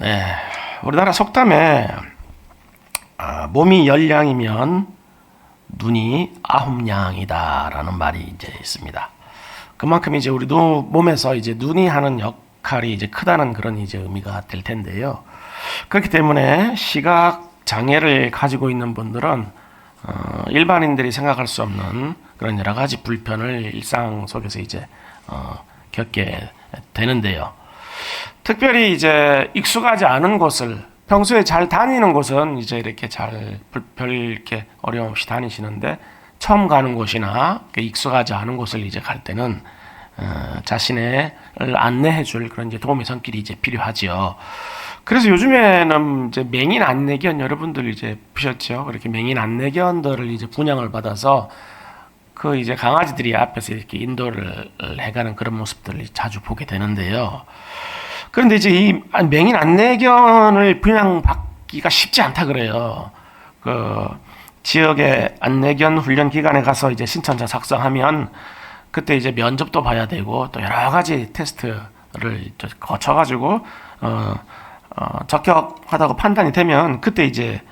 네, 우리나라 속담에 몸이 10냥이면 눈이 9냥이다라는 말이 이제 있습니다. 그만큼 이제 우리도 몸에서 이제 눈이 하는 역할이 이제 크다는 그런 이제 의미가 될 텐데요. 그렇기 때문에 시각 장애를 가지고 있는 분들은 일반인들이 생각할 수 없는 그런 여러 가지 불편을 일상 속에서 이제 겪게 되는데요. 특별히 이제 익숙하지 않은 곳을 평소에 잘 다니는 곳은 이제 이렇게 별 이렇게 어려움 없이 다니시는데 처음 가는 곳이나 익숙하지 않은 곳을 이제 갈 때는 자신을 안내해줄 그런 이제 도움의 손길이 이제 필요하지요. 그래서 요즘에는 이제 맹인 안내견 여러분들 이제 보셨죠? 그렇게 맹인 안내견들을 이제 분양을 받아서 그 이제 강아지들이 앞에서 이렇게 인도를 해가는 그런 모습들을 자주 보게 되는데요. 그런데 이제 이 맹인 안내견을 분양받기가 쉽지 않다 그래요. 그 지역의 안내견 훈련 기관에 가서 이제 신청자 작성하면 그때 이제 면접도 봐야 되고 또 여러 가지 테스트를 거쳐가지고 적격하다고 판단이 되면 그때 이제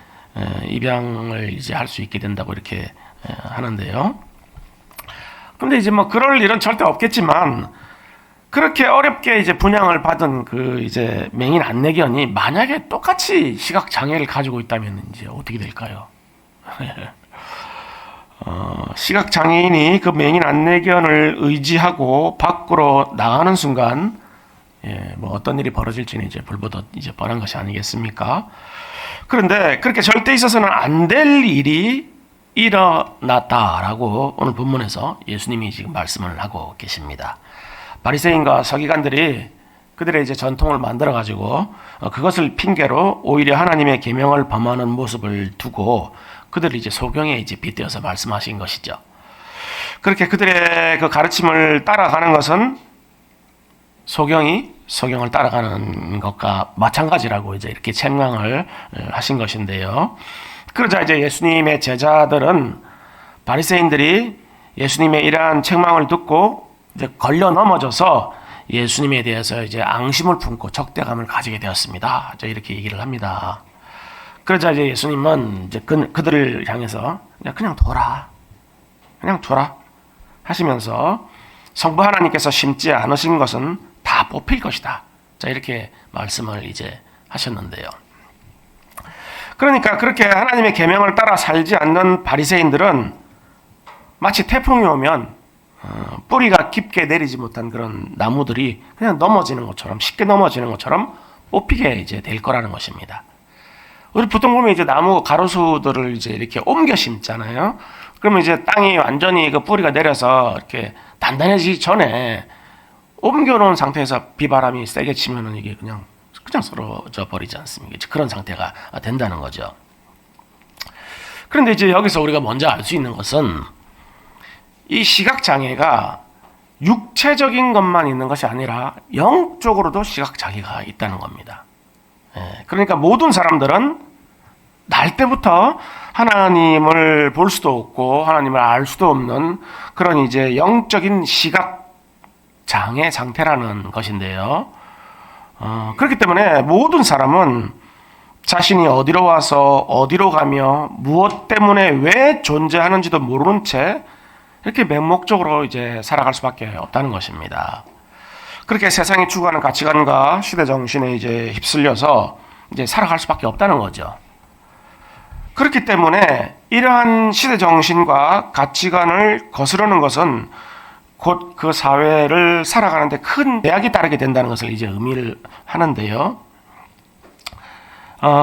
입양을 이제 할 수 있게 된다고 이렇게 하는데요. 근데 이제 뭐 그럴 일은 절대 없겠지만 그렇게 어렵게 이제 분양을 받은 그 이제 맹인 안내견이 만약에 똑같이 시각 장애를 가지고 있다면 이제 어떻게 될까요? 시각 장애인이 그 맹인 안내견을 의지하고 밖으로 나가는 순간 뭐 어떤 일이 벌어질지는 이제 불보듯 이제 뻔한 것이 아니겠습니까? 그런데 그렇게 절대 있어서는 안 될 일이 일어났다라고 오늘 본문에서 예수님이 지금 말씀을 하고 계십니다. 바리새인과 서기관들이 그들의 이제 전통을 만들어 가지고 그것을 핑계로 오히려 하나님의 계명을 범하는 모습을 두고 그들을 이제 소경에 이제 빗대어서 말씀하신 것이죠. 그렇게 그들의 그 가르침을 따라가는 것은 소경이 소경을 따라가는 것과 마찬가지라고 이제 이렇게 책망을 하신 것인데요. 그러자 이제 예수님의 제자들은 바리새인들이 예수님의 이러한 책망을 듣고 이제 걸려 넘어져서 예수님에 대해서 이제 앙심을 품고 적대감을 가지게 되었습니다. 이렇게 얘기를 합니다. 그러자 이제 예수님은 이제 그들을 향해서 그냥 둬라 하시면서 성부 하나님께서 심지 않으신 것은 다 뽑힐 것이다. 이렇게 말씀을 이제 하셨는데요. 그러니까 그렇게 하나님의 계명을 따라 살지 않는 바리새인들은 마치 태풍이 오면 뿌리가 깊게 내리지 못한 그런 나무들이 그냥 넘어지는 것처럼 쉽게 넘어지는 것처럼 뽑히게 이제 될 거라는 것입니다. 우리 보통 보면 이제 나무 가로수들을 이제 이렇게 옮겨 심잖아요. 그러면 이제 땅이 완전히 그 뿌리가 내려서 이렇게 단단해지기 전에 옮겨놓은 상태에서 비바람이 세게 치면은 이게 그냥 쓰러져 버리지 않습니까? 그런 상태가 된다는 거죠. 그런데 이제 여기서 우리가 먼저 알 수 있는 것은 이 시각장애가 육체적인 것만 있는 것이 아니라 영적으로도 시각장애가 있다는 겁니다. 그러니까 모든 사람들은 날 때부터 하나님을 볼 수도 없고 하나님을 알 수도 없는 그런 이제 영적인 시각장애 상태라는 것인데요. 그렇기 때문에 모든 사람은 자신이 어디로 와서 어디로 가며 무엇 때문에 왜 존재하는지도 모르는 채 이렇게 맹목적으로 이제 살아갈 수밖에 없다는 것입니다. 그렇게 세상이 추구하는 가치관과 시대 정신에 이제 휩쓸려서 이제 살아갈 수밖에 없다는 거죠. 그렇기 때문에 이러한 시대 정신과 가치관을 거스르는 것은 곧 그 사회를 살아가는데 큰 제약이 따르게 된다는 것을 이제 의미를 하는데요.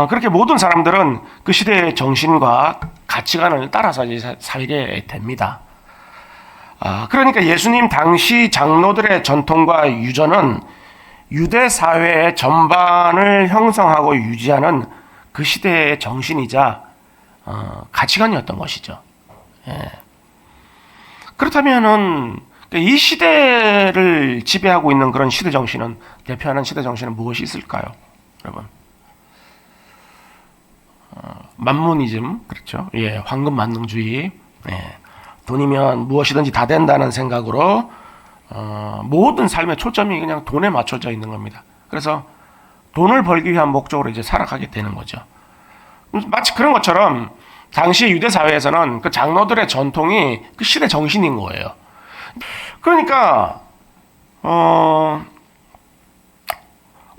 그렇게 모든 사람들은 그 시대의 정신과 가치관을 따라서 이제 살게 됩니다. 그러니까 예수님 당시 장로들의 전통과 유전은 유대 사회의 전반을 형성하고 유지하는 그 시대의 정신이자 가치관이었던 것이죠. 그렇다면은 이 시대를 지배하고 있는 그런 시대 정신은 대표하는 시대 정신은 무엇이 있을까요, 여러분? 만무니즘, 그렇죠? 황금 만능주의. 돈이면 무엇이든지 다 된다는 생각으로 모든 삶의 초점이 그냥 돈에 맞춰져 있는 겁니다. 그래서 돈을 벌기 위한 목적으로 이제 살아가게 되는 거죠. 마치 그런 것처럼 당시 유대 사회에서는 그 장로들의 전통이 그 시대 정신인 거예요. 그러니까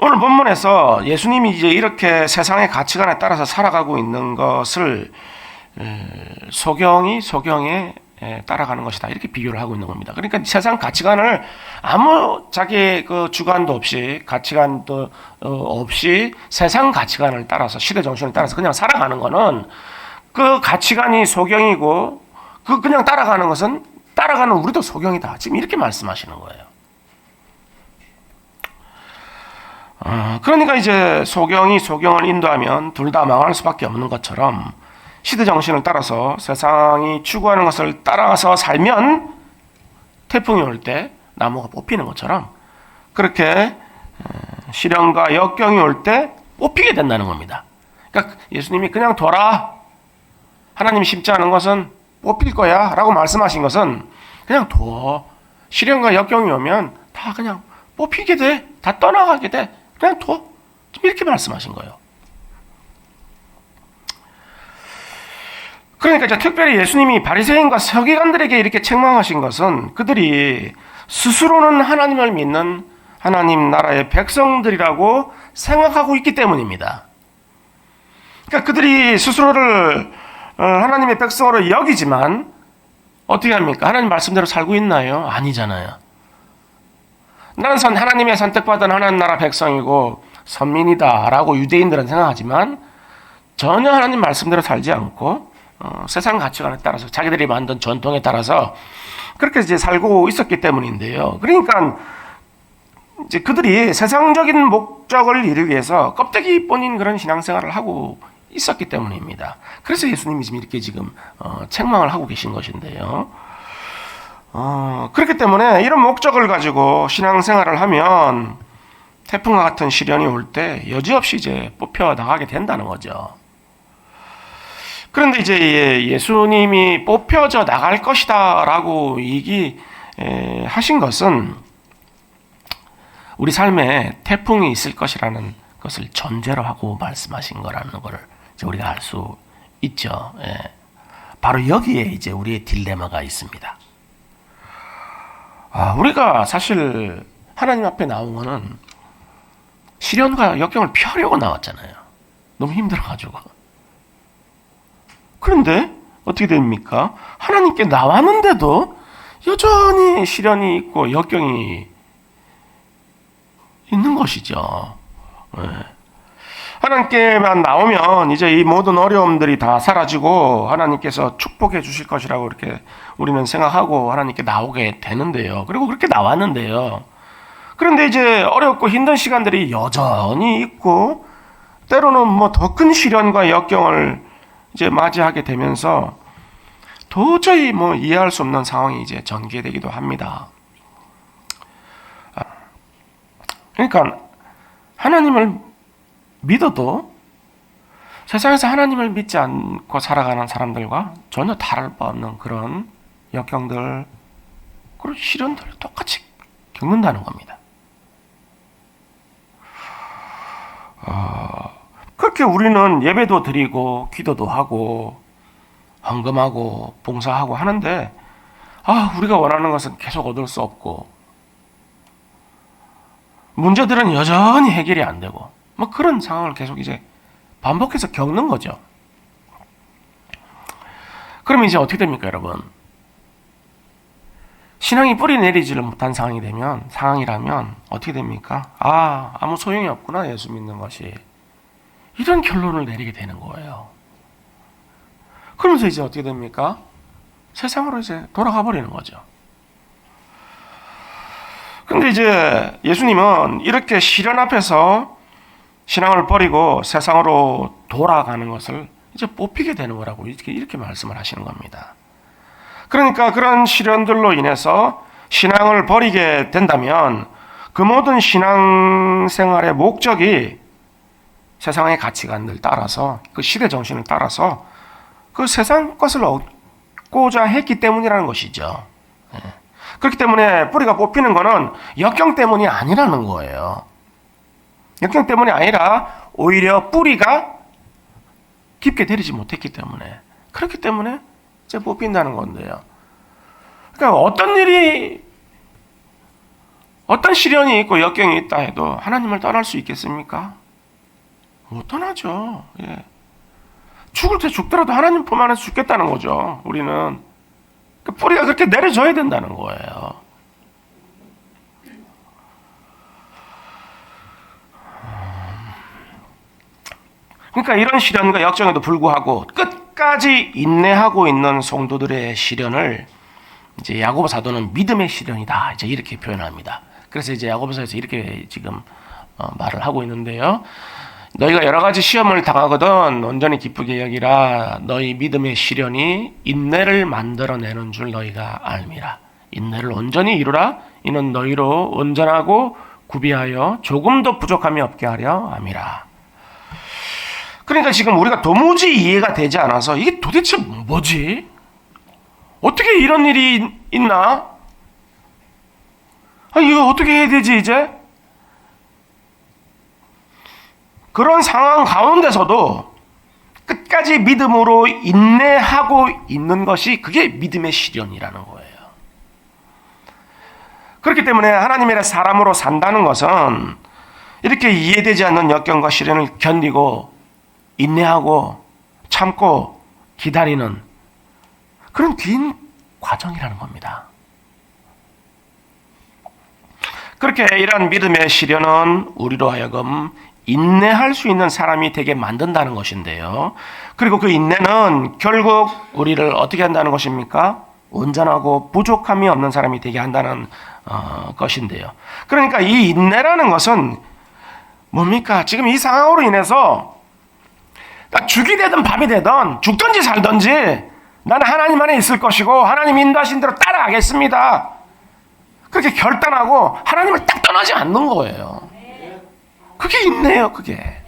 오늘 본문에서 예수님이 이제 이렇게 세상의 가치관에 따라서 살아가고 있는 것을 소경에 따라가는 것이다, 이렇게 비교를 하고 있는 겁니다. 그러니까 세상 가치관을 아무 자기 그 주관도 없이, 가치관도 없이 세상 가치관을 따라서, 시대 정신을 따라서 그냥 살아가는 거는 그 가치관이 소경이고, 그 그냥 따라가는 것은, 따라가는 우리도 소경이다, 지금 이렇게 말씀하시는 거예요. 그러니까 이제 소경이 소경을 인도하면 둘 다 망할 수밖에 없는 것처럼, 시대 정신을 따라서 세상이 추구하는 것을 따라서 살면 태풍이 올 때 나무가 뽑히는 것처럼, 그렇게 시련과 역경이 올 때 뽑히게 된다는 겁니다. 그러니까 예수님이 그냥 둬라, 하나님이 심지 않은 것은 뽑힐 거야 라고 말씀하신 것은, 그냥 둬, 시련과 역경이 오면 다 그냥 뽑히게 돼, 다 떠나가게 돼, 그냥 둬, 이렇게 말씀하신 거예요. 그러니까 이제 특별히 예수님이 바리새인과 서기관들에게 이렇게 책망하신 것은, 그들이 스스로는 하나님을 믿는 하나님 나라의 백성들이라고 생각하고 있기 때문입니다. 그러니까 그들이 스스로를 하나님의 백성으로 여기지만 어떻게 합니까? 하나님 말씀대로 살고 있나요? 아니잖아요. 나는 하나님의 선택받은 하나님 나라 백성이고 선민이다라고 유대인들은 생각하지만, 전혀 하나님 말씀대로 살지 않고 세상 가치관에 따라서, 자기들이 만든 전통에 따라서 그렇게 이제 살고 있었기 때문인데요. 그러니까 이제 그들이 세상적인 목적을 이루기 위해서 껍데기뿐인 그런 신앙생활을 하고 있었기 때문입니다. 그래서 예수님이 지금 이렇게 책망을 하고 계신 것인데요. 그렇기 때문에 이런 목적을 가지고 신앙생활을 하면 태풍과 같은 시련이 올 때 여지없이 이제 뽑혀 나가게 된다는 거죠. 그런데 이제 예수님이 뽑혀져 나갈 것이다 라고 얘기하신 것은, 우리 삶에 태풍이 있을 것이라는 것을 전제로 하고 말씀하신 거라는 걸 우리가 알 수 있죠. 바로 여기에 이제 우리의 딜레마가 있습니다. 우리가 사실 하나님 앞에 나온 거는 시련과 역경을 피하려고 나왔잖아요. 너무 힘들어가지고. 그런데 어떻게 됩니까? 하나님께 나왔는데도 여전히 시련이 있고 역경이 있는 것이죠. 하나님께만 나오면 이제 이 모든 어려움들이 다 사라지고 하나님께서 축복해 주실 것이라고 이렇게 우리는 생각하고 하나님께 나오게 되는데요. 그리고 그렇게 나왔는데요. 그런데 이제 어렵고 힘든 시간들이 여전히 있고, 때로는 뭐 더 큰 시련과 역경을 이제 맞이하게 되면서 도저히 뭐 이해할 수 없는 상황이 이제 전개되기도 합니다. 그러니까 하나님을 믿어도 세상에서 하나님을 믿지 않고 살아가는 사람들과 전혀 다를 바 없는 그런 역경들, 그리고 시련들을 똑같이 겪는다는 겁니다. 그렇게 우리는 예배도 드리고 기도도 하고 헌금하고 봉사하고 하는데, 우리가 원하는 것은 계속 얻을 수 없고 문제들은 여전히 해결이 안 되고, 뭐 그런 상황을 계속 이제 반복해서 겪는 거죠. 그러면 이제 어떻게 됩니까, 여러분? 신앙이 뿌리 내리지를 못한 상황이라면 어떻게 됩니까? 아무 소용이 없구나, 예수 믿는 것이. 이런 결론을 내리게 되는 거예요. 그러면서 이제 어떻게 됩니까? 세상으로 이제 돌아가 버리는 거죠. 근데 이제 예수님은 이렇게 시련 앞에서 신앙을 버리고 세상으로 돌아가는 것을 이제 뽑히게 되는 거라고 이렇게 말씀을 하시는 겁니다. 그러니까 그런 시련들로 인해서 신앙을 버리게 된다면 그 모든 신앙생활의 목적이 세상의 가치관들 따라서, 그 시대 정신을 따라서 그 세상 것을 얻고자 했기 때문이라는 것이죠. 그렇기 때문에 뿌리가 뽑히는 것은 역경 때문이 아니라는 거예요. 역경 때문이 아니라 오히려 뿌리가 깊게 내리지 못했기 때문에, 그렇기 때문에 이제 뽑힌다는 건데요. 그러니까 어떤 시련이 있고 역경이 있다 해도 하나님을 떠날 수 있겠습니까? 못 떠나죠. 예. 죽을 때 죽더라도 하나님 품 안에서 죽겠다는 거죠. 우리는 그 뿌리가 그렇게 내려줘야 된다는 거예요. 그러니까 이런 시련과 역경에도 불구하고 끝까지 인내하고 있는 성도들의 시련을 이제 야고보 사도는 믿음의 시련이다, 이제 이렇게 표현합니다. 그래서 이제 야고보서에서 이렇게 지금 말을 하고 있는데요. 너희가 여러 가지 시험을 당하거든 온전히 기쁘게 여기라. 너희 믿음의 시련이 인내를 만들어내는 줄 너희가 알미라. 인내를 온전히 이루라. 이는 너희로 온전하고 구비하여 조금도 부족함이 없게 하려 함이라. 그러니까 지금 우리가 도무지 이해가 되지 않아서 이게 도대체 뭐지? 어떻게 이런 일이 있나? 이거 어떻게 해야 되지 이제? 그런 상황 가운데서도 끝까지 믿음으로 인내하고 있는 것이 그게 믿음의 시련이라는 거예요. 그렇기 때문에 하나님의 사람으로 산다는 것은 이렇게 이해되지 않는 역경과 시련을 견디고 인내하고 참고 기다리는 그런 긴 과정이라는 겁니다. 그렇게 이러한 믿음의 시련은 우리로 하여금 인내할 수 있는 사람이 되게 만든다는 것인데요. 그리고 그 인내는 결국 우리를 어떻게 한다는 것입니까? 온전하고 부족함이 없는 사람이 되게 한다는 것인데요. 그러니까 이 인내라는 것은 뭡니까? 지금 이 상황으로 인해서 죽이 되든 밥이 되든 죽든지 살든지 나는 하나님 안에 있을 것이고 하나님 인도하신 대로 따라가겠습니다. 그렇게 결단하고 하나님을 딱 떠나지 않는 거예요. 그게 있네요, 그게.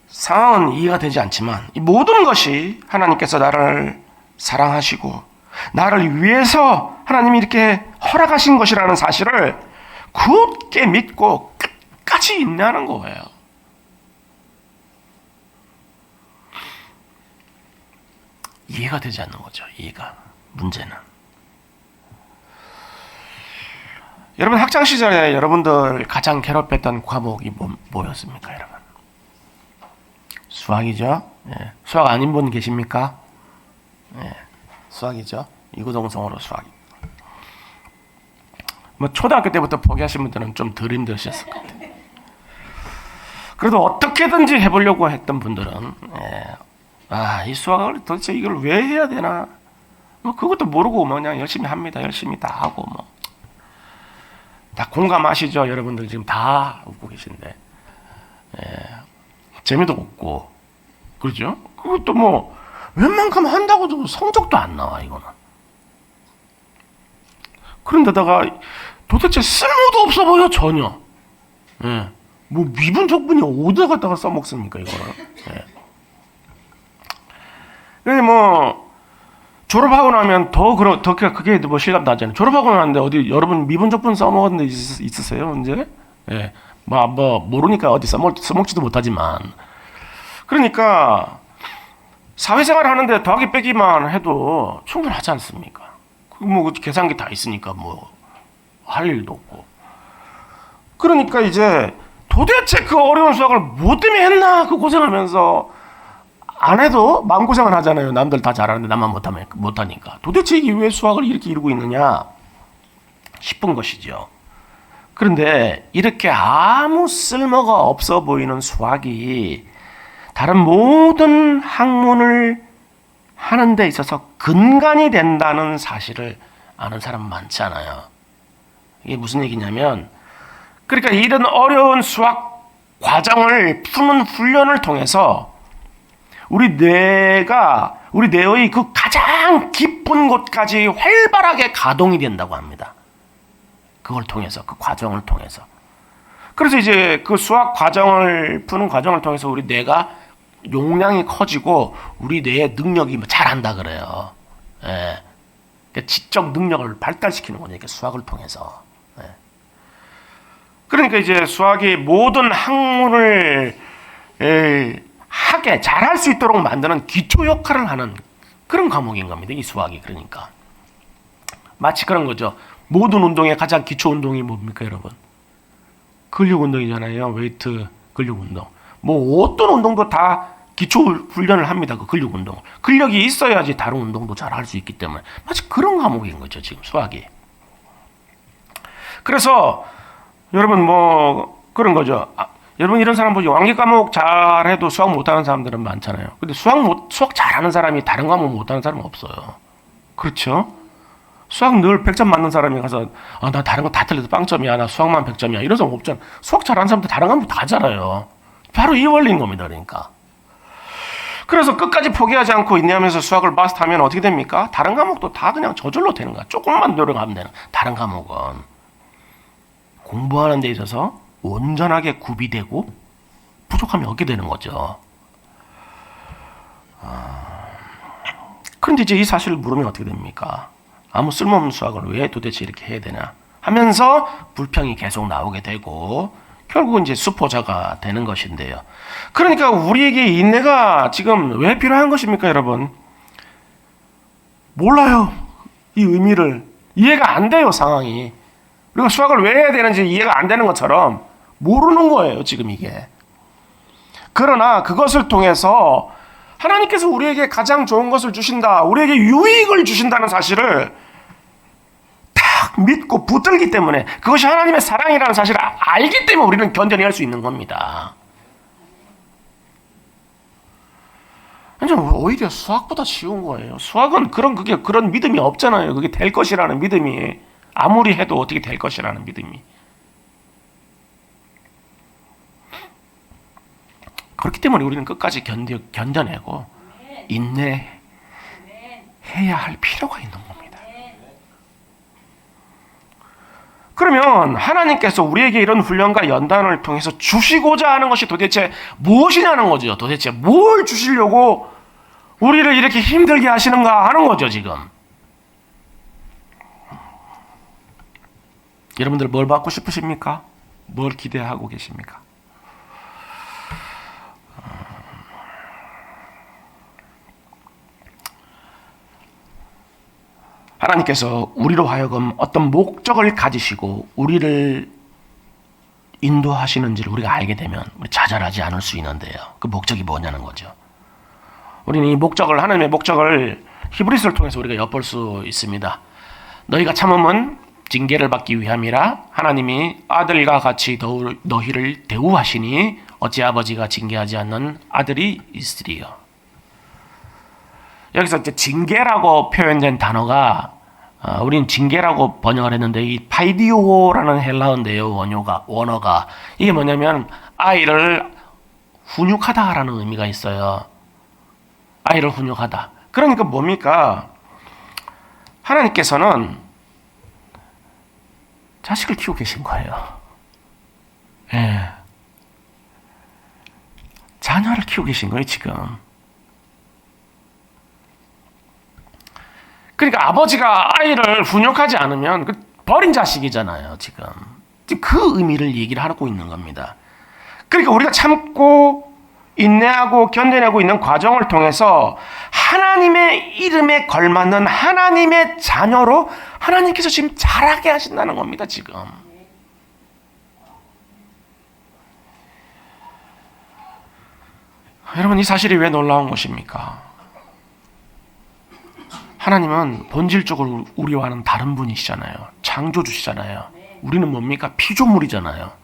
상황은 이해가 되지 않지만 이 모든 것이 하나님께서 나를 사랑하시고 나를 위해서 하나님이 이렇게 허락하신 것이라는 사실을 굳게 믿고 끝까지 인내하는 거예요. 이해가 되지 않는 거죠. 이해가. 문제는. 여러분 학창 시절에 여러분들 가장 괴롭혔던 과목이 뭐였습니까, 여러분? 수학이죠. 예. 수학 아닌 분 계십니까? 예. 수학이죠. 이구동성으로 수학. 초등학교 때부터 포기하신 분들은 좀 덜 힘드셨을 것 같아요. 그래도 어떻게든지 해보려고 했던 분들은 이 수학을 도대체 이걸 왜 해야 되나? 그것도 모르고 그냥 열심히 합니다. 열심히 다 하고 다 공감하시죠? 여러분들 지금 다 웃고 계신데 재미도 없고 그렇죠? 그것도 웬만큼 한다고도 성적도 안 나와 이거는. 그런데다가 도대체 쓸모도 없어 보여 전혀. 미분 족분이 어디다 갖다가 써먹습니까 이거를? 졸업하고 나면 더 그게 실감 나잖아요. 졸업하고 나는데 어디 여러분 미분 족분 써먹은 데 있으세요 언제? 모르니까 어디 써먹지도 못하지만. 그러니까 사회생활 하는데 더하기 빼기만 해도 충분하지 않습니까? 계산기 다 있으니까 할 일도 없고. 그러니까 이제 도대체 그 어려운 수학을 뭐 때문에 했나 그 고생하면서 안 해도 마음고생을 하잖아요. 남들 다 잘하는데 나만 못하니까. 도대체 이게 왜 수학을 이렇게 이루고 있느냐 싶은 것이죠. 그런데 이렇게 아무 쓸모가 없어 보이는 수학이 다른 모든 학문을 하는 데 있어서 근간이 된다는 사실을 아는 사람 많지 않아요. 이게 무슨 얘기냐면 그러니까 이런 어려운 수학 과정을 푸는 훈련을 통해서 우리 뇌의 그 가장 깊은 곳까지 활발하게 가동이 된다고 합니다. 그걸 통해서, 그 과정을 통해서. 그래서 이제 그 수학 과정을 푸는 과정을 통해서 우리 뇌가 용량이 커지고 우리 뇌의 능력이 잘한다 그래요. 그러니까 지적 능력을 발달시키는 거죠. 이렇게 수학을 통해서. 네. 그러니까 이제 수학이 모든 학문을 하게 잘할 수 있도록 만드는 기초 역할을 하는 그런 과목인 겁니다. 이 수학이. 그러니까 마치 그런 거죠. 모든 운동의 가장 기초 운동이 뭡니까, 여러분? 근력 운동이잖아요. 웨이트 근력 운동. 뭐 어떤 운동도 다 기초 훈련을 합니다. 그 근력 운동. 근력이 있어야지 다른 운동도 잘 할 수 있기 때문에 마치 그런 과목인 거죠. 지금 수학이. 그래서 여러분 뭐 그런 거죠. 여러분 이런 사람 보죠. 왕기 과목 잘해도 수학 못하는 사람들은 많잖아요. 근데 수학 잘하는 사람이 다른 과목 못하는 사람은 없어요. 그렇죠? 수학 늘 100점 맞는 사람이 가서 나 다른 거 다 틀려도 빵점이야. 나 수학만 100점이야. 이런 사람 없잖아. 수학 잘하는 사람도 다른 과목 다 잘해요. 바로 이 원리인 겁니다. 그러니까. 그래서 끝까지 포기하지 않고 인내하면서 수학을 마스터하면 어떻게 됩니까? 다른 과목도 다 그냥 저절로 되는 거야. 조금만 노력하면 되는. 다른 과목은 공부하는 데 있어서 온전하게 구비되고 부족하면 얻게 되는 거죠. 그런데 이제 이 사실을 물으면 어떻게 됩니까? 아무 쓸모없는 수학을 왜 도대체 이렇게 해야 되나 하면서 불평이 계속 나오게 되고 결국은 이제 수포자가 되는 것인데요. 그러니까 우리에게 인내가 지금 왜 필요한 것입니까, 여러분? 몰라요. 이 의미를. 이해가 안 돼요, 상황이. 그리고 수학을 왜 해야 되는지 이해가 안 되는 것처럼 모르는 거예요, 지금 이게. 그러나 그것을 통해서 하나님께서 우리에게 가장 좋은 것을 주신다, 우리에게 유익을 주신다는 사실을 딱 믿고 붙들기 때문에, 그것이 하나님의 사랑이라는 사실을 알기 때문에 우리는 견뎌낼 수 있는 겁니다. 오히려 수학보다 쉬운 거예요. 수학은 그런 믿음이 없잖아요. 그게 될 것이라는 믿음이. 아무리 해도 어떻게 될 것이라는 믿음이. 그렇기 때문에 우리는 끝까지 견뎌내고 인내해야 할 필요가 있는 겁니다. 그러면 하나님께서 우리에게 이런 훈련과 연단을 통해서 주시고자 하는 것이 도대체 무엇이냐는 거죠. 도대체 뭘 주시려고 우리를 이렇게 힘들게 하시는가 하는 거죠, 지금. 여러분들 뭘 받고 싶으십니까? 뭘 기대하고 계십니까? 하나님께서 우리로 하여금 어떤 목적을 가지시고 우리를 인도하시는지를 우리가 알게 되면 우리 좌절하지 않을 수 있는데요. 그 목적이 뭐냐는 거죠. 우리는 이 목적을, 하나님의 목적을 히브리서를 통해서 우리가 엿볼 수 있습니다. 너희가 참음은 징계를 받기 위함이라 하나님이 아들과 같이 너희를 대우하시니 어찌 아버지가 징계하지 않는 아들이 있으리요. 여기서 이제 징계라고 표현된 단어가 우리는 징계라고 번역을 했는데 이 파이디오라는 헬라어인데요. 원어가 이게 뭐냐면 아이를 훈육하다라는 의미가 있어요. 아이를 훈육하다. 그러니까 뭡니까? 하나님께서는 자식을 키우고 계신 거예요. 예. 자녀를 키우고 계신 거예요, 지금. 그러니까 아버지가 아이를 훈육하지 않으면 버린 자식이잖아요, 지금. 그 의미를 얘기를 하고 있는 겁니다. 그러니까 우리가 참고 인내하고 견뎌내고 있는 과정을 통해서 하나님의 이름에 걸맞는 하나님의 자녀로 하나님께서 지금 자라게 하신다는 겁니다, 지금. 여러분, 이 사실이 왜 놀라운 것입니까? 하나님은 본질적으로 우리와는 다른 분이시잖아요. 창조주시잖아요. 우리는 뭡니까? 피조물이잖아요.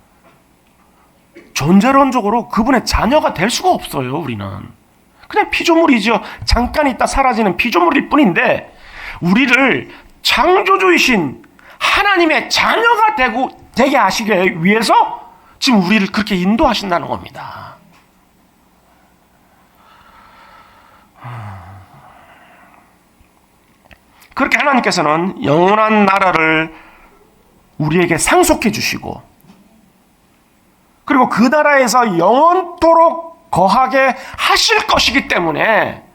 존재론적으로 그분의 자녀가 될 수가 없어요. 우리는 그냥 피조물이죠. 잠깐 있다 사라지는 피조물일 뿐인데 우리를 창조주이신 하나님의 자녀가 되게 하시기 위해서 지금 우리를 그렇게 인도하신다는 겁니다. 그렇게 하나님께서는 영원한 나라를 우리에게 상속해 주시고 그리고 그 나라에서 영원토록 거하게 하실 것이기 때문에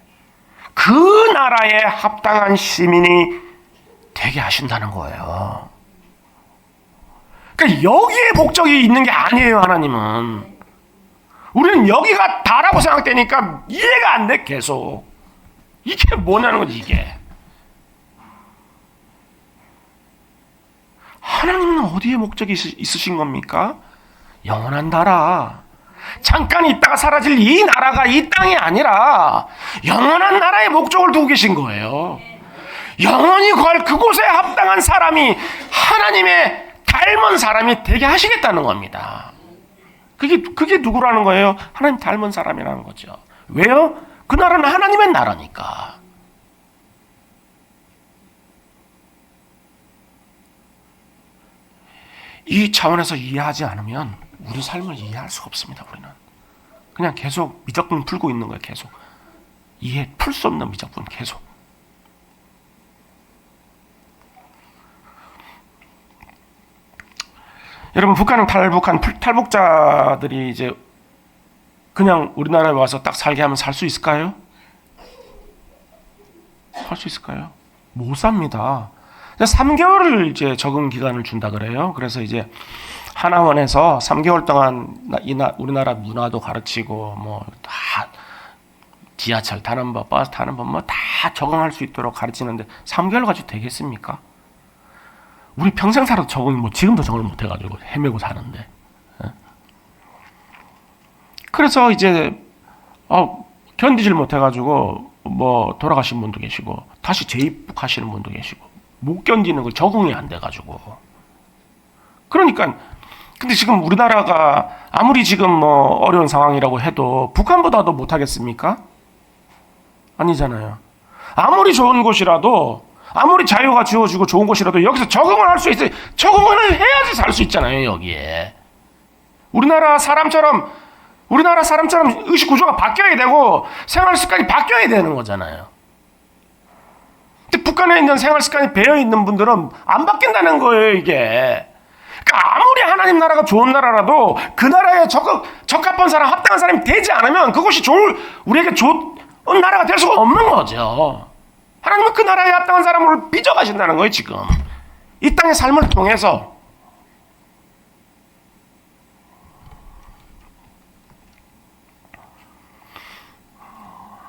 그 나라에 합당한 시민이 되게 하신다는 거예요. 그러니까 여기에 목적이 있는 게 아니에요, 하나님은. 우리는 여기가 다라고 생각되니까 이해가 안 돼, 계속. 이게 뭐냐는 거지, 이게. 하나님은 어디에 목적이 있으신 겁니까? 영원한 나라. 잠깐 있다가 사라질 이 나라가 이 땅이 아니라 영원한 나라에 목적을 두고 계신 거예요. 영원히 걸 그곳에 합당한 사람이 하나님의 닮은 사람이 되게 하시겠다는 겁니다. 그게 누구라는 거예요? 하나님 닮은 사람이라는 거죠. 왜요? 그 나라는 하나님의 나라니까. 이 차원에서 이해하지 않으면 우리 삶을 이해할 수가 없습니다. 우리는 그냥 계속 미적분 풀고 있는 거예요. 계속 풀 수 없는 미적분 계속. 여러분, 북한은 탈북자들이 이제 그냥 우리나라에 와서 딱 살게 하면 살 수 있을까요? 살 수 있을까요? 못 삽니다. 3개월을 이제 적응 기간을 준다 그래요. 그래서 이제 하나원에서 3개월 동안 우리나라 문화도 가르치고 뭐 다 지하철 타는 법, 버스 타는 법 뭐 다 적응할 수 있도록 가르치는데 3개월 가지고 되겠습니까? 우리 평생 살아도 적응 지금도 적응을 못 해가지고 헤매고 사는데. 그래서 이제 견디질 못해가지고 뭐 돌아가신 분도 계시고 다시 재입국하시는 분도 계시고 못 견디는 걸 적응이 안 돼가지고. 그러니까 근데 지금 우리나라가 아무리 지금 뭐 어려운 상황이라고 해도 북한보다도 못하겠습니까? 아니잖아요. 아무리 좋은 곳이라도 아무리 자유가 주어지고 좋은 곳이라도 여기서 적응을 할 수 있어요. 적응을 해야지 살 수 있잖아요, 여기에. 우리나라 사람처럼 의식 구조가 바뀌어야 되고 생활 습관이 바뀌어야 되는 거잖아요. 근데 북한에 있는 생활 습관이 배어 있는 분들은 안 바뀐다는 거예요, 이게. 그러니까 아무리 하나님 나라가 좋은 나라라도 그 나라에 적합한 사람, 합당한 사람이 되지 않으면 그것이 우리에게 좋은 나라가 될 수가 없는 거죠. 하나님은 그 나라에 합당한 사람을 빚어가신다는 거예요, 지금. 이 땅의 삶을 통해서.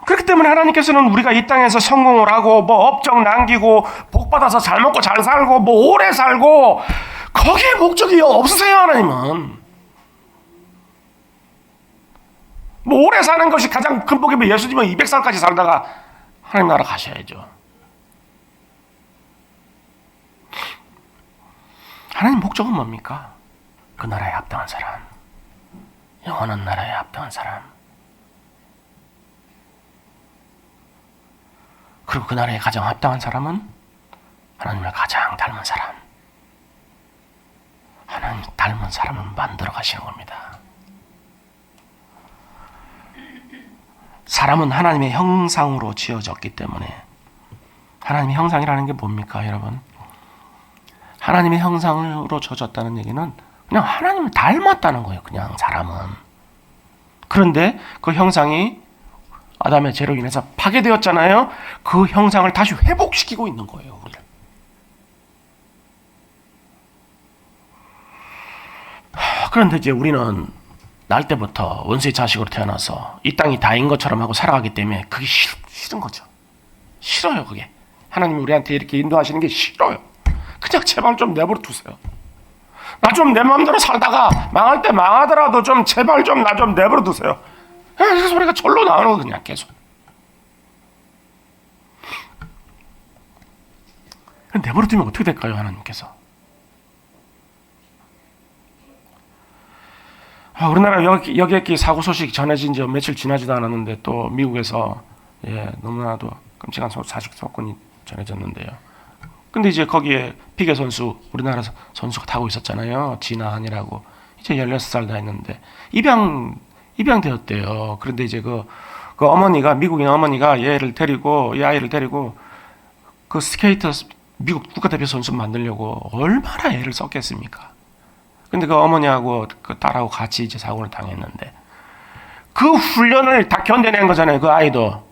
그렇기 때문에 하나님께서는 우리가 이 땅에서 성공을 하고 뭐 업적 남기고 복 받아서 잘 먹고 잘 살고 뭐 오래 살고 거기에 목적이 없으세요, 하나님은. 뭐 오래 사는 것이 가장 큰 복이면 예수님은 200살까지 살다가 하나님 나라 가셔야죠. 하나님 목적은 뭡니까? 그 나라에 합당한 사람, 영원한 나라에 합당한 사람, 그리고 그 나라에 가장 합당한 사람은 하나님을 가장 닮은 사람, 하나님 닮은 사람을 만들어 가시는 겁니다. 사람은 하나님의 형상으로 지어졌기 때문에. 하나님의 형상이라는 게 뭡니까, 여러분? 하나님의 형상으로 지어졌다는 얘기는 그냥 하나님을 닮았다는 거예요, 그냥 사람은. 그런데 그 형상이 아담의 죄로 인해서 파괴되었잖아요. 그 형상을 다시 회복시키고 있는 거예요, 우리를. 그런데 이제 우리는 날 때부터 원수의 자식으로 태어나서 이 땅이 다인 것처럼 하고 살아가기 때문에 그게 싫은 거죠. 싫어요, 그게. 하나님이 우리한테 이렇게 인도하시는 게 싫어요. 그냥 제발 좀 내버려 두세요. 나 좀 내 마음대로 살다가 망할 때 망하더라도 좀 제발 좀 나 좀 내버려 두세요. 그 소리가 절로 나오는 거 그냥 계속. 내버려 두면 어떻게 될까요, 하나님께서? 우리나라 여객기 사고 소식 전해진 지 며칠 지나지도 않았는데 또 미국에서 너무나도 끔찍한 사실 사건이 전해졌는데요. 근데 이제 거기에 피겨 선수, 우리나라 선수가 타고 있었잖아요. 진아한이라고. 이제 16살 다 했는데 입양되었대요. 그런데 이제 그 어머니가, 미국인 어머니가 이 아이를 데리고 그 스케이터 미국 국가대표 선수 만들려고 얼마나 애를 썼겠습니까? 근데 그 어머니하고 그 딸하고 같이 이제 사고를 당했는데 그 훈련을 다 견뎌낸 거잖아요, 그 아이도.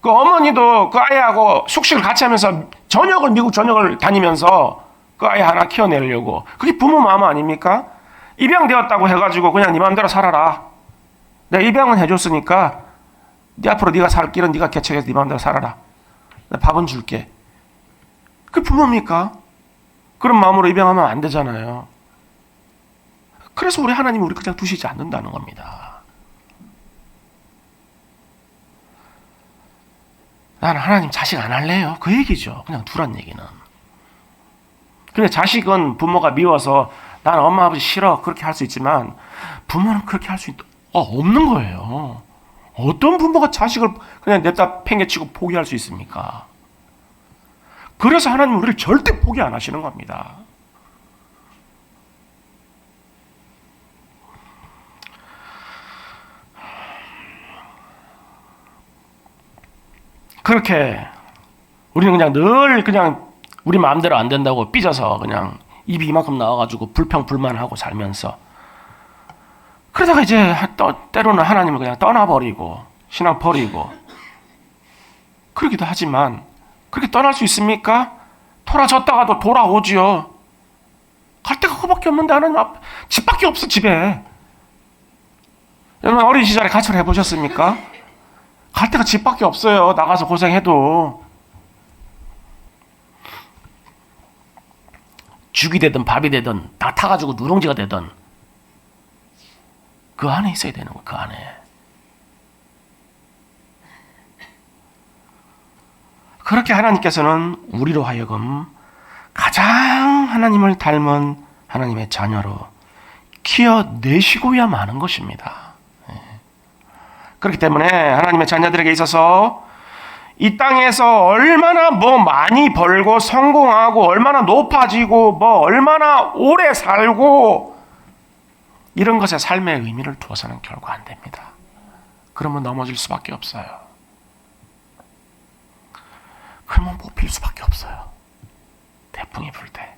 그 어머니도 그 아이하고 숙식을 같이 하면서 미국 전역을 다니면서 그 아이 하나 키워내려고. 그게 부모 마음 아닙니까? 입양되었다고 해가지고 그냥 네 마음대로 살아라. 내가 입양은 해줬으니까 네 앞으로 네가 살 길은 네가 개척해서 네 마음대로 살아라. 내가 밥은 줄게. 그게 부모입니까? 그런 마음으로 입양하면 안 되잖아요. 그래서 우리 하나님이 우리 그냥 두시지 않는다는 겁니다. 나는 하나님 자식 안 할래요. 그 얘기죠. 그냥 두란 얘기는. 근데 자식은 부모가 미워서 나는 엄마 아버지 싫어 그렇게 할 수 있지만 부모는 그렇게 할 수 없는 거예요. 어떤 부모가 자식을 그냥 냅다 팽개치고 포기할 수 있습니까? 그래서 하나님은 우리를 절대 포기 안 하시는 겁니다. 그렇게 우리는 그냥 늘 그냥 우리 마음대로 안 된다고 삐져서 그냥 입이 이만큼 나와가지고 불평불만하고 살면서 그러다가 이제 때로는 하나님을 그냥 떠나버리고 신앙 버리고 그러기도 하지만 그렇게 떠날 수 있습니까? 돌아졌다가도 돌아오지요. 갈 데가 그밖에 없는데 하나님 집밖에 없어 집에. 여러분 어린 시절에 가출해 보셨습니까? 갈 데가 집밖에 없어요. 나가서 고생해도. 죽이 되든 밥이 되든 다 타가지고 누룽지가 되든 그 안에 있어야 되는 거예요. 그 안에. 그렇게 하나님께서는 우리로 하여금 가장 하나님을 닮은 하나님의 자녀로 키워내시고야 마는 것입니다. 그렇기 때문에 하나님의 자녀들에게 있어서 이 땅에서 얼마나 많이 벌고 성공하고 얼마나 높아지고 얼마나 오래 살고 이런 것에 삶의 의미를 두어서는 결코 안 됩니다. 그러면 넘어질 수밖에 없어요. 그러면 뽑힐 수밖에 없어요. 태풍이 불 때.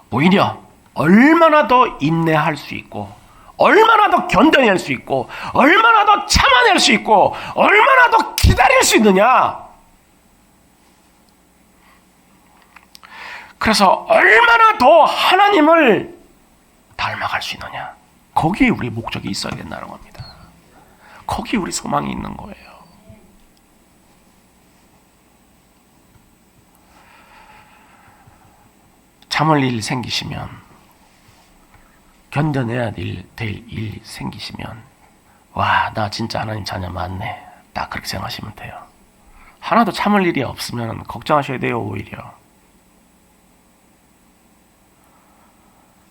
오히려 얼마나 더 인내할 수 있고 얼마나 더 견뎌낼 수 있고 얼마나 더 참아낼 수 있고 얼마나 더 기다릴 수 있느냐. 그래서 얼마나 더 하나님을 닮아갈 수 있느냐. 거기에 우리 목적이 있어야 된다는 겁니다. 거기에 우리 소망이 있는 거예요. 참을 일 생기시면 견뎌내야 될 일 생기시면 와, 나 진짜 하나님 자녀 맞네. 딱 그렇게 생각하시면 돼요. 하나도 참을 일이 없으면 걱정하셔야 돼요. 오히려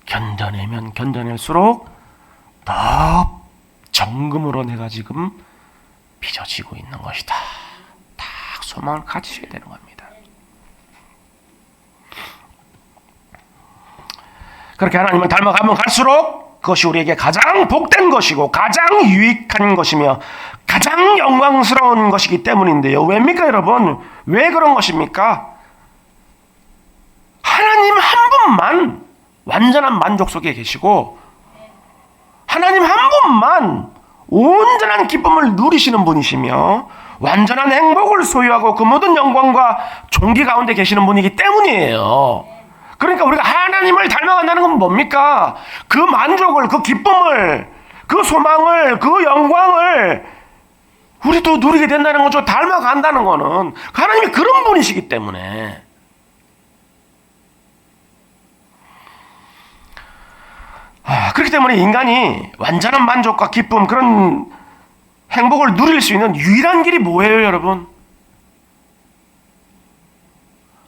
견뎌내면 견뎌낼수록 더 정금으로 내가 지금 빚어지고 있는 것이다. 딱 소망을 가지셔야 되는 겁니다. 그렇게 하나님을 닮아가면 갈수록 그것이 우리에게 가장 복된 것이고 가장 유익한 것이며 가장 영광스러운 것이기 때문인데요. 왜입니까 여러분? 왜 그런 것입니까? 하나님 한 분만 완전한 만족 속에 계시고 하나님 한 분만 온전한 기쁨을 누리시는 분이시며 완전한 행복을 소유하고 그 모든 영광과 존귀 가운데 계시는 분이기 때문이에요. 그러니까 우리가 하나님을 닮아간다는 건 뭡니까? 그 만족을, 그 기쁨을, 그 소망을, 그 영광을 우리도 누리게 된다는 거죠. 닮아간다는 거는 하나님이 그런 분이시기 때문에. 그렇기 때문에 인간이 완전한 만족과 기쁨, 그런 행복을 누릴 수 있는 유일한 길이 뭐예요, 여러분?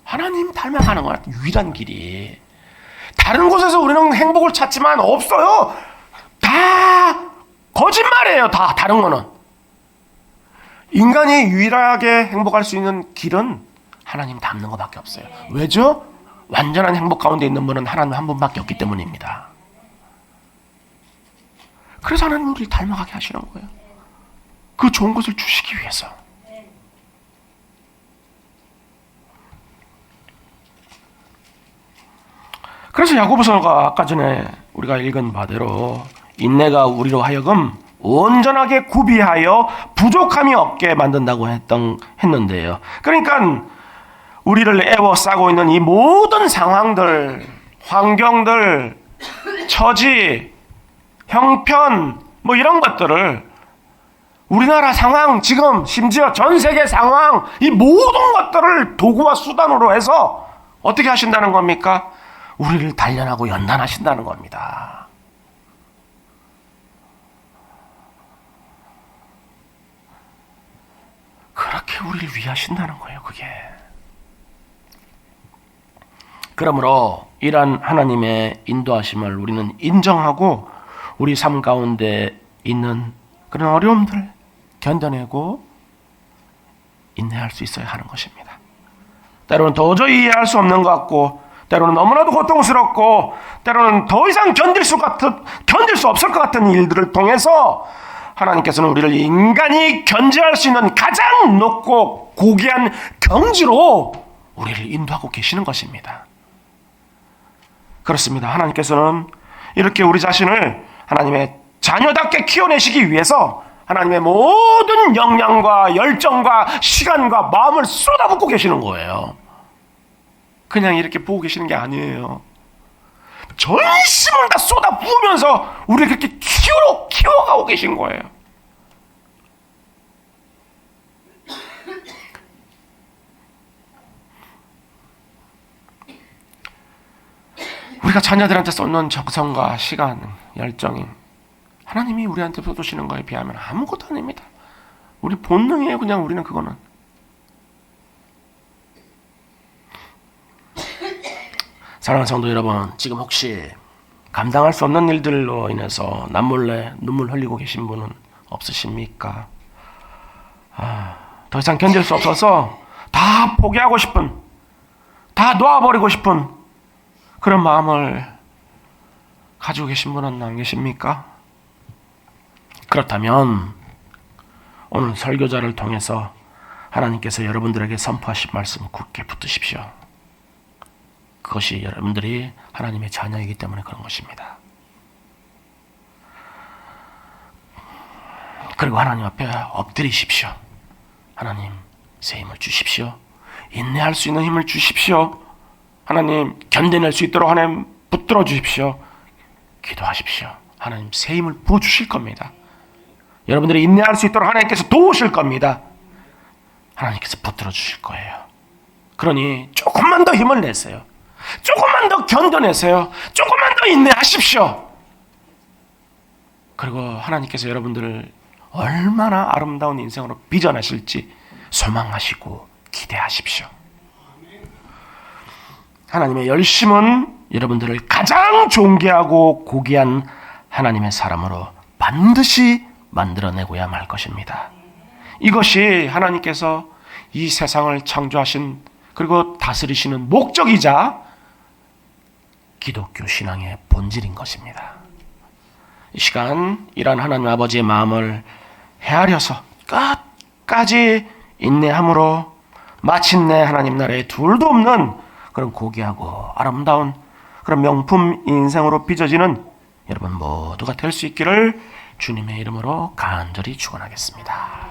하나님 닮아가는 거야. 유일한 길이. 다른 곳에서 우리는 행복을 찾지만 없어요. 다 거짓말이에요. 다 다른 거는. 인간이 유일하게 행복할 수 있는 길은 하나님 닮는 것밖에 없어요. 왜죠? 완전한 행복 가운데 있는 분은 하나님 한 분밖에 없기 때문입니다. 그래서 하나님 우리를 닮아가게 하시는 거예요. 그 좋은 것을 주시기 위해서. 그래서 야고보서가 아까 전에 우리가 읽은 바대로 인내가 우리로 하여금 온전하게 구비하여 부족함이 없게 만든다고 했는데요. 그러니까 우리를 애워싸고 있는 이 모든 상황들, 환경들, 처지, 형편 뭐 이런 것들을 우리나라 상황, 지금 심지어 전 세계 상황, 이 모든 것들을 도구와 수단으로 해서 어떻게 하신다는 겁니까? 우리를 단련하고 연단하신다는 겁니다. 그렇게 우리를 위하신다는 거예요, 그게. 그러므로 이러한 하나님의 인도하심을 우리는 인정하고 우리 삶 가운데 있는 그런 어려움들 견뎌내고 인내할 수 있어야 하는 것입니다. 때로는 도저히 이해할 수 없는 것 같고, 때로는 너무나도 고통스럽고, 때로는 더 이상 견딜 수 없을 것 같은 일들을 통해서 하나님께서는 우리를 인간이 견제할 수 있는 가장 높고 고귀한 경지로 우리를 인도하고 계시는 것입니다. 그렇습니다. 하나님께서는 이렇게 우리 자신을 하나님의 자녀답게 키워내시기 위해서 하나님의 모든 역량과 열정과 시간과 마음을 쏟아붓고 계시는 거예요. 그냥 이렇게 보고 계시는 게 아니에요. 전심을 다 쏟아부으면서 우리를 그렇게 키워가고 계신 거예요. 우리가 자녀들한테 쏟는 정성과 시간, 열정이 하나님이 우리한테 쏟으시는 거에 비하면 아무것도 아닙니다. 우리 본능이에요. 그냥 우리는 그거는. 사랑하는 성도 여러분, 지금 혹시 감당할 수 없는 일들로 인해서 남몰래 눈물 흘리고 계신 분은 없으십니까? 더 이상 견딜 수 없어서 다 포기하고 싶은, 다 놓아버리고 싶은 그런 마음을 가지고 계신 분은 안 계십니까? 그렇다면 오늘 설교자를 통해서 하나님께서 여러분들에게 선포하신 말씀 굳게 붙드십시오. 그것이 여러분들이 하나님의 자녀이기 때문에 그런 것입니다. 그리고 하나님 앞에 엎드리십시오. 하나님, 새 힘을 주십시오. 인내할 수 있는 힘을 주십시오. 하나님, 견뎌낼 수 있도록 하나님 붙들어 주십시오. 기도하십시오. 하나님, 새 힘을 부어주실 겁니다. 여러분들이 인내할 수 있도록 하나님께서 도우실 겁니다. 하나님께서 붙들어 주실 거예요. 그러니 조금만 더 힘을 내세요. 조금만 더 견뎌내세요. 조금만 더 인내하십시오. 그리고 하나님께서 여러분들을 얼마나 아름다운 인생으로 빚어내실지 소망하시고 기대하십시오. 하나님의 열심은 여러분들을 가장 존귀하고 고귀한 하나님의 사람으로 반드시 만들어내고야 말 것입니다. 이것이 하나님께서 이 세상을 창조하신 그리고 다스리시는 목적이자 기독교 신앙의 본질인 것입니다. 이 시간 이러한 하나님 아버지의 마음을 헤아려서 끝까지 인내함으로 마침내 하나님 나라에 둘도 없는 그런 고귀하고 아름다운 그런 명품 인생으로 빚어지는 여러분 모두가 될 수 있기를 주님의 이름으로 간절히 축원하겠습니다.